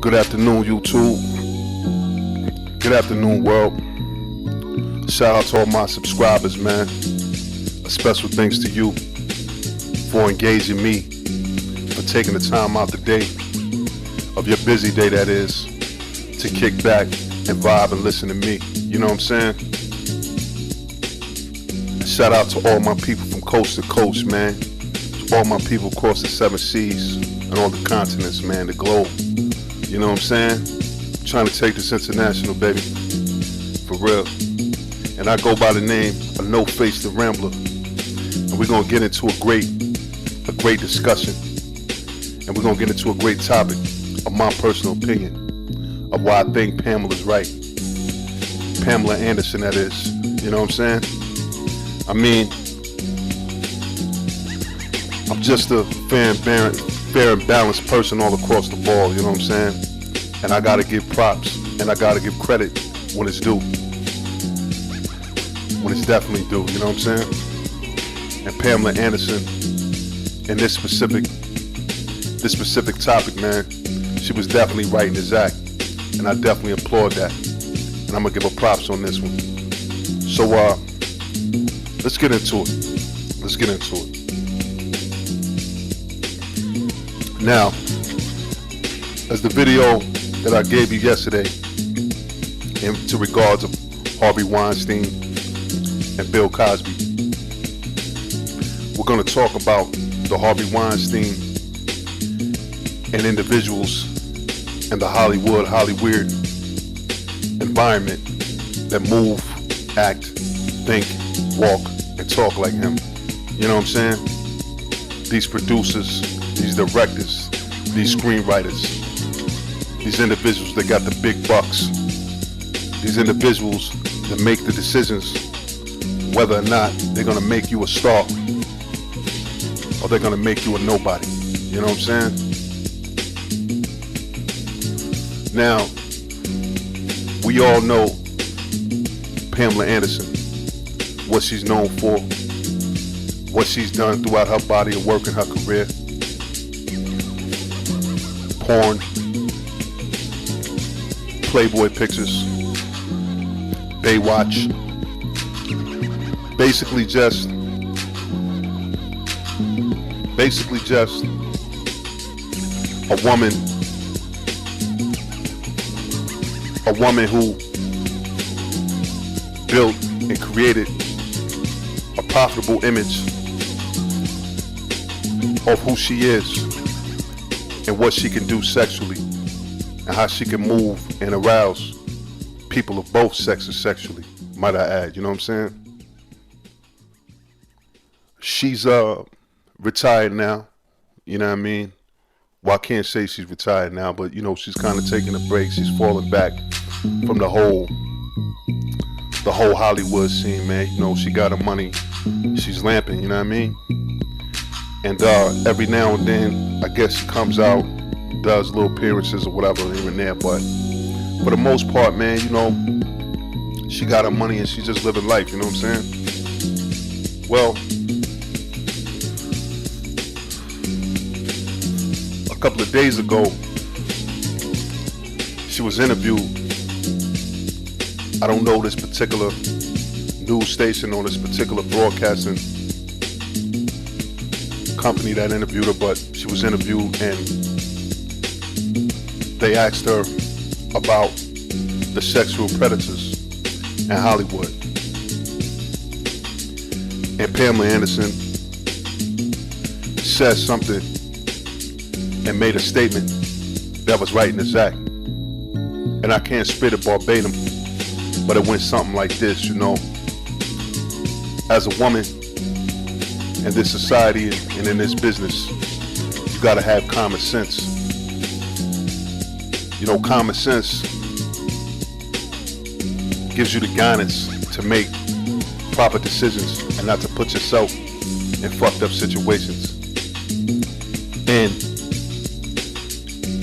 Good afternoon, YouTube. Good afternoon, world. Shout out to all my subscribers, man. A special thanks to you for engaging me, for taking the time out the day, of your busy day that is, to kick back and vibe and listen to me. You know what I'm saying? Shout out to all my people from coast to coast, man. To all my people across the 7 seas and all the continents, man, the globe. You know what I'm saying? Trying to take this international, baby. For real. And I go by the name of No Face the Rambler. And we're gonna get into a great discussion. And we're gonna get into a great topic of my personal opinion of why I think Pamela's right. Pamela Anderson, that is. You know what I'm saying? I mean, I'm just a fair and balanced person all across the ball, you know what I'm saying? And I gotta give props and I gotta give credit when it's due. When it's definitely due, you know what I'm saying? And Pamela Anderson, in this specific topic, man, she was definitely right in this act. And I definitely applaud that. And I'm gonna give her props on this one. So let's get into it. Now, as the video that I gave you yesterday into regards of Harvey Weinstein and Bill Cosby, we're going to talk about the Harvey Weinstein and individuals and the Hollywood environment that move, act, think, walk, and talk like him. You know what I'm saying? These producers, these directors, these screenwriters, these individuals that got the big bucks, these individuals that make the decisions whether or not they're gonna make you a star or they're gonna make you a nobody. You know what I'm saying? Now, we all know Pamela Anderson, what she's known for, what she's done throughout her body of work and her career. Porn, Playboy pictures, Baywatch, basically just a woman who built and created a profitable image of who she is and what she can do sexually and how she can move and arouse people of both sexes sexually, might I add. You know what I'm saying? She's retired now, you know what I mean? Well, I can't say she's retired now, but you know, she's kind of taking a break. She's falling back from the whole Hollywood scene, man. You know, she got her money, she's lamping, you know what I mean? And every now and then, I guess she comes out, does little appearances or whatever here and there, but for the most part, man, you know, she got her money and she's just living life, you know what I'm saying? Well, a couple of days ago, she was interviewed. I don't know this particular news station or this particular broadcasting company that interviewed her, but she was interviewed and they asked her about the sexual predators in Hollywood. And Pamela Anderson said something and made a statement that was right in the act. And I can't spit it verbatim, but it went something like this, you know. As a woman in this society and in this business, you gotta have common sense. You know, common sense gives you the guidance to make proper decisions and not to put yourself in fucked up situations. And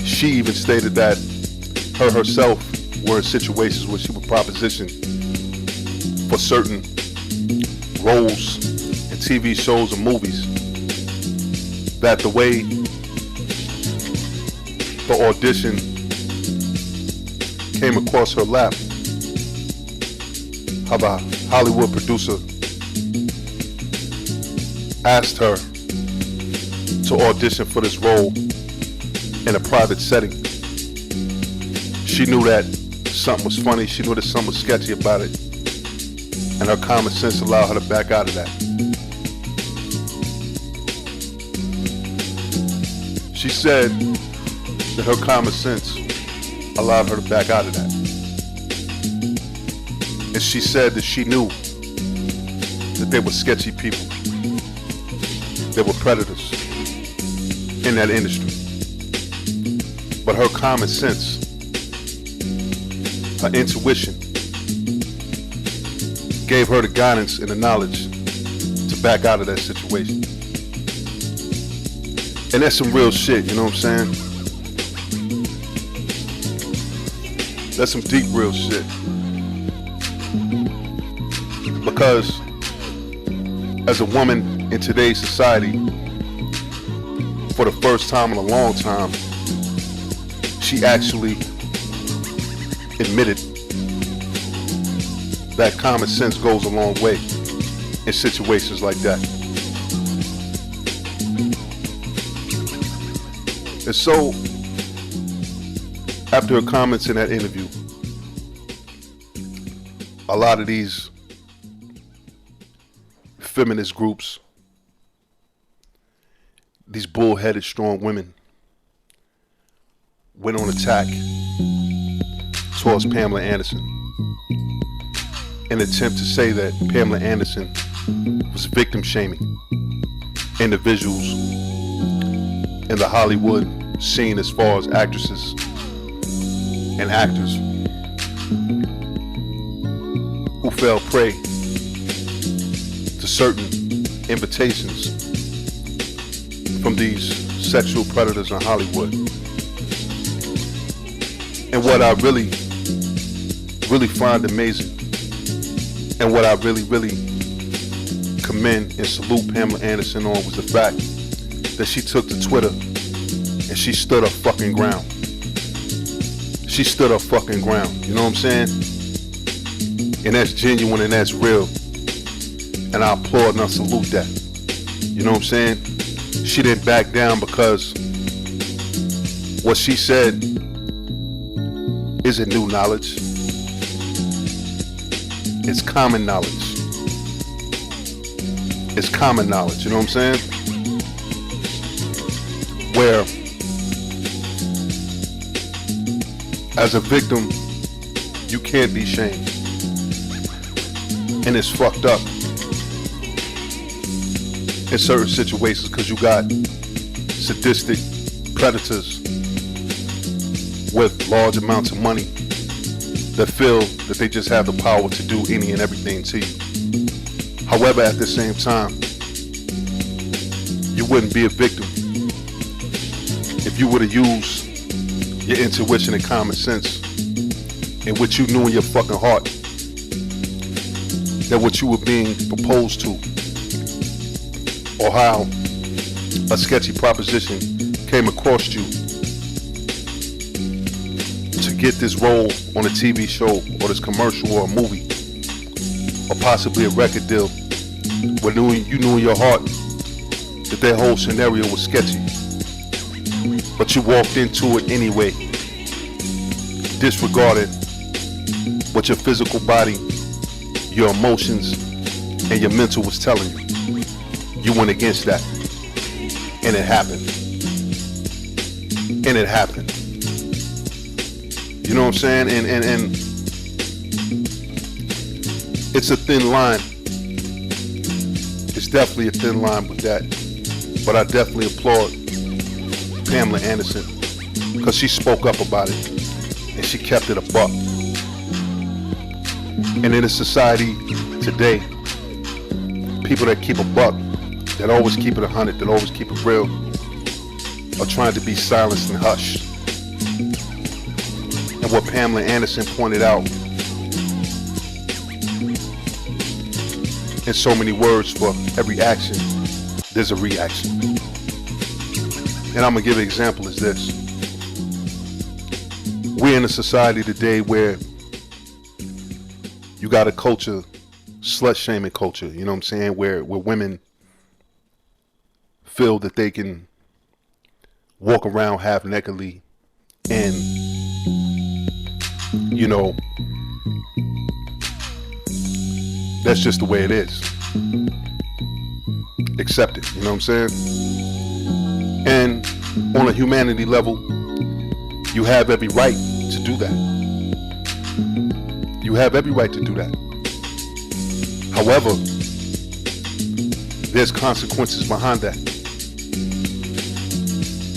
she even stated that her herself were in situations where she would proposition for certain roles in TV shows and movies, that the way the audition came across her lap how the Hollywood producer asked her to audition for this role in a private setting. She knew that something was funny, she knew that something was sketchy about it, and her common sense allowed her to back out of that. She said that her common sense allowed her to back out of that. And she said that she knew that they were sketchy people. They were predators in that industry. But her common sense, her intuition, gave her the guidance and the knowledge to back out of that situation. And that's some real shit, you know what I'm saying? That's some deep real shit. Because as a woman in today's society, for the first time in a long time, she actually admitted that common sense goes a long way in situations like that. And so, after her comments in that interview, a lot of these feminist groups, these bullheaded strong women, went on attack towards Pamela Anderson in an attempt to say that Pamela Anderson was victim shaming individuals in the Hollywood scene as far as actresses and actors who fell prey to certain invitations from these sexual predators in Hollywood. And what I really find amazing, and what I really commend and salute Pamela Anderson on, was the fact that she took to Twitter and she stood her fucking ground. She stood her fucking ground, you know what I'm saying? And that's genuine and that's real. And I applaud and I salute that. You know what I'm saying? She didn't back down because what she said isn't new knowledge. It's common knowledge. It's common knowledge, you know what I'm saying? Where, as a victim, you can't be shamed. And it's fucked up in certain situations because you got sadistic predators with large amounts of money that feel that they just have the power to do any and everything to you. However, at the same time, you wouldn't be a victim if you were to use your intuition and common sense and what you knew in your fucking heart that what you were being proposed to, or how a sketchy proposition came across you to get this role on a TV show or this commercial or a movie or possibly a record deal, where you knew in your heart that that whole scenario was sketchy, but you walked into it anyway, disregarding what your physical body, your emotions, and your mental was telling you. You went against that, and it happened. And it happened. You know what I'm saying? And it's a thin line. It's definitely a thin line with that. But I definitely applaud Pamela Anderson because she spoke up about it and she kept it a buck. And in a society today, people that keep a buck, that always keep it 100, that always keep it real, are trying to be silenced and hushed. And what Pamela Anderson pointed out, in so many words, for every action, there's a reaction. And I'm gonna give an example as this. we're in a society today where you got a culture, slut shaming culture, you know what I'm saying, where women feel that they can walk around half nakedly and, you know, that's just the way it is. Accept it, you know what I'm saying? And on a humanity level, you have every right to do that. You have every right to do that. However, there's consequences behind that.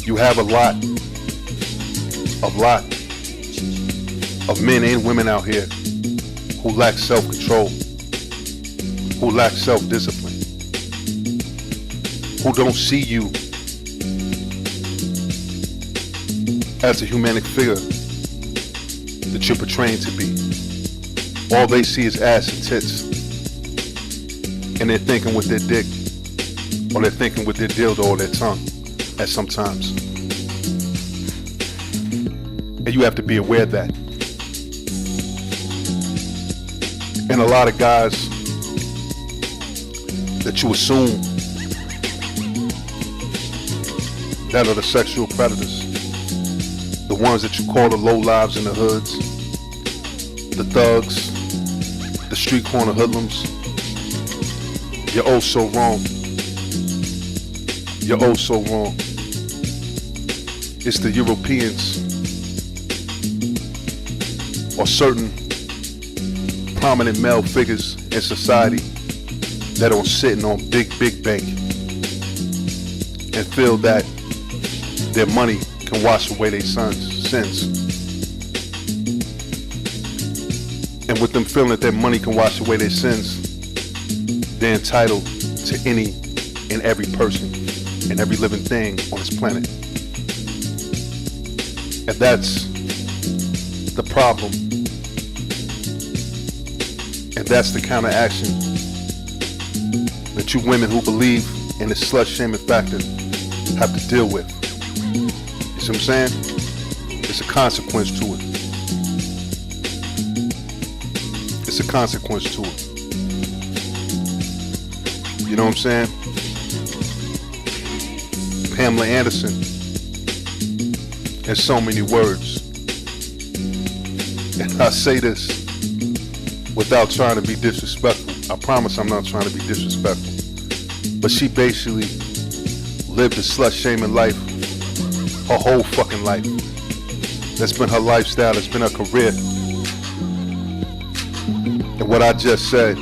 You have a lot of men and women out here who lack self-control, who lack self-discipline, who don't see you as a humanic figure that you're portraying to be. All they see is ass and tits, and they're thinking with their dick, or they're thinking with their dildo or their tongue at sometimes. And you have to be aware of that. And a lot of guys that you assume that are the sexual predators, the ones that you call the low lives in the hoods, the thugs, the street corner hoodlums, you're oh so wrong. You're oh so wrong. It's the Europeans or certain prominent male figures in society that are sitting on big bank and feel that their money can wash away their sins. And with them feeling that their money can wash away their sins, they're entitled to any and every person and every living thing on this planet. And that's the problem. And that's the counteraction that you women who believe in the slut shaming factor have to deal with. You see what I'm saying? It's a consequence to it. It's a consequence to it. You know what I'm saying? Pamela Anderson in so many words. And I say this without trying to be disrespectful. I promise I'm not trying to be disrespectful. But she basically lived a slut shaming life her whole fucking life. That's been her lifestyle, that's been her career. And what I just said,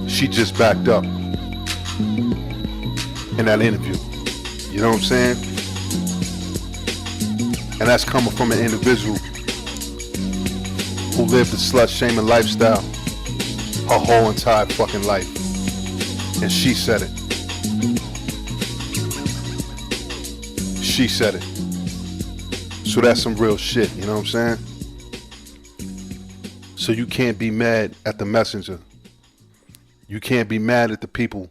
she just backed up in that interview. You know what I'm saying? And that's coming from an individual who lived a slut shaming lifestyle her whole entire fucking life. And she said it. She said it. So that's some real shit, you know what I'm saying? So you can't be mad at the messenger. You can't be mad at the people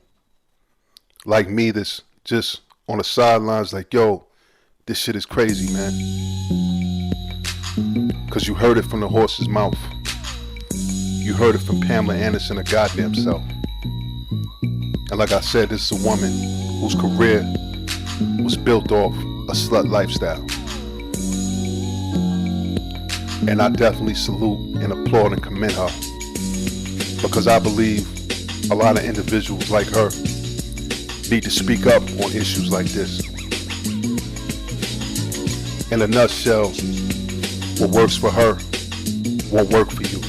like me that's just on the sidelines like, yo, this shit is crazy, man. Because you heard it from the horse's mouth. You heard it from Pamela Anderson, her goddamn self. And like I said, this is a woman whose career was built off a slut lifestyle. And I definitely salute and applaud and commend her, because I believe a lot of individuals like her need to speak up on issues like this. In a nutshell, what works for her won't work for you.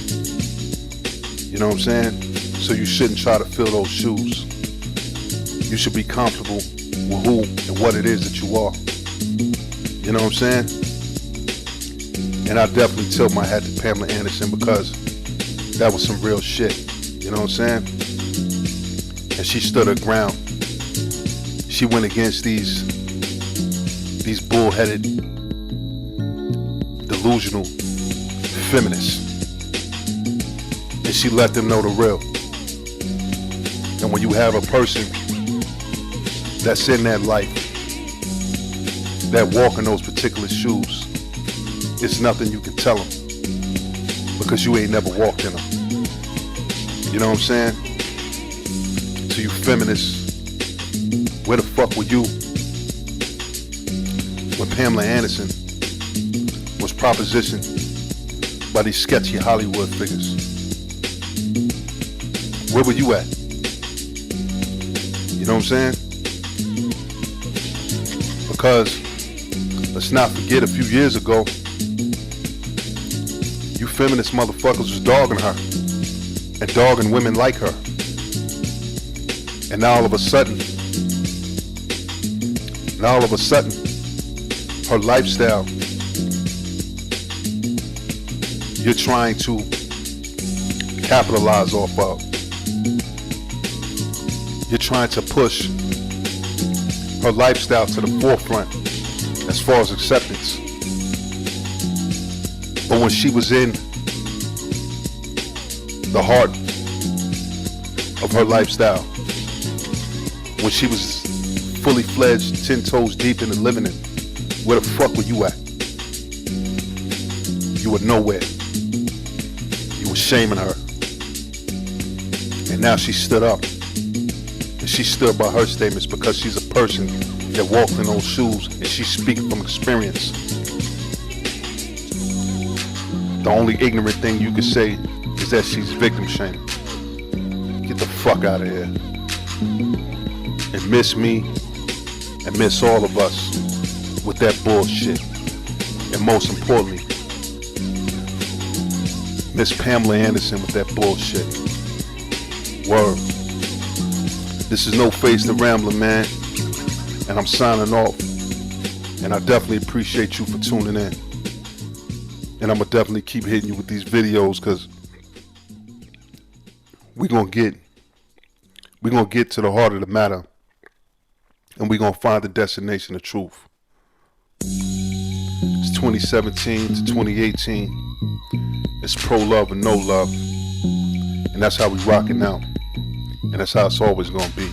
You know what I'm saying? So you shouldn't try to fill those shoes. You should be comfortable with who and what it is that you are. You know what I'm saying? And I definitely tilt my hat to Pamela Anderson, because that was some real shit. You know what I'm saying? And she stood her ground. She went against these bullheaded, delusional feminists. And she let them know the real. And when you have a person that's in that life, that walk in those particular shoes, it's nothing you can tell them because you ain't never walked in them. You know what I'm saying? To you feminists, where the fuck were you when Pamela Anderson was propositioned by these sketchy Hollywood figures? Where were you at? You know what I'm saying? Because let's not forget, a few years ago, you feminist motherfuckers was dogging her and dogging women like her. And now all of a sudden, her lifestyle, you're trying to capitalize off of. You're trying to push her lifestyle to the forefront as far as acceptance. But when she was in the heart of her lifestyle, when she was fully fledged, 10 toes deep into living it, where the fuck were you at? You were nowhere. You were shaming her. And now she stood up. And she stood by her statements because she's a person that walked in those shoes, and she's speaking from experience. The only ignorant thing you could say is that she's victim shaming. Get the fuck out of here. And miss me and miss all of us with that bullshit. And most importantly, miss Pamela Anderson with that bullshit. Word. This is No Face the Rambler, man. And I'm signing off. And I definitely appreciate you for tuning in. And I'm going to definitely keep hitting you with these videos, because we're going to get to the heart of the matter. And we're going to find the destination of truth. It's 2017 to 2018. It's pro-love and no love. And that's how we rock it now. And that's how it's always going to be.